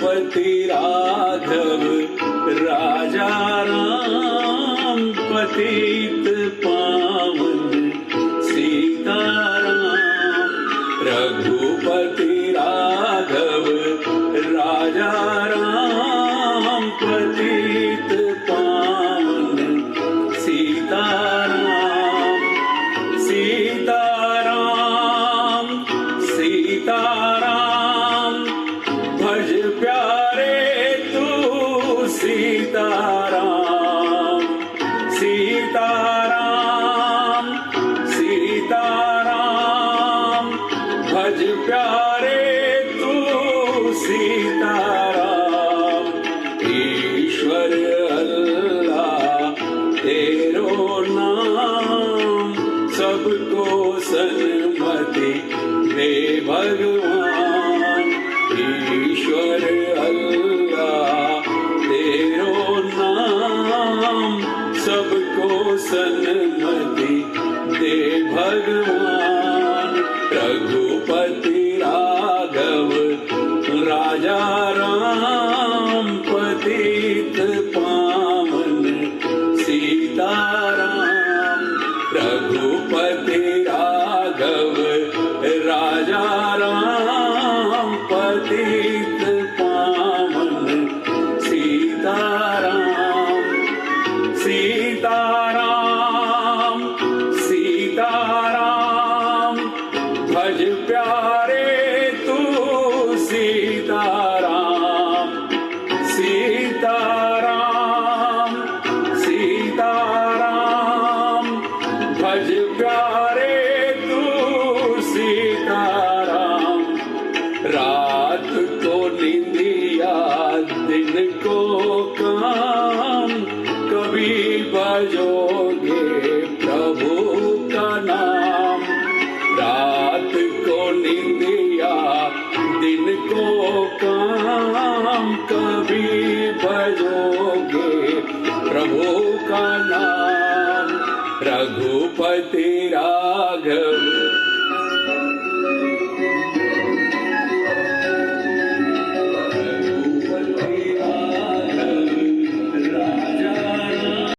रघुपति राघव राजा राम, पतित पावन सीताराम। रघुपति राघव राजा राम, पतित पावन सीताराम। सीताराम सीताराम भज प्यारे तू सीताराम। सीताराम सीताराम भज प्यारे तू सीताराम। ईश्वर अल्लाह तेरो नाम, सबको सन्मति दे भगवान। ईश्वर अल्लाह तेरो नाम, सबको सन्मति दे भगवान। रघुपति राघव राजा राम, पतित पावन सीताराम। रघुपति राघव राजा राम, पतित पावन सीताराम। सीताराम सीताराम भज प्यारे तू सीताराम। सीताराम सीताराम भज प्यारे तू सीताराम। रात को निंदिया दिन को काम, कभी भजोगे प्रभु का नाम। रात को निंदिया दिन को काम, कभी भजोगे प्रभु का नाम। रघुपति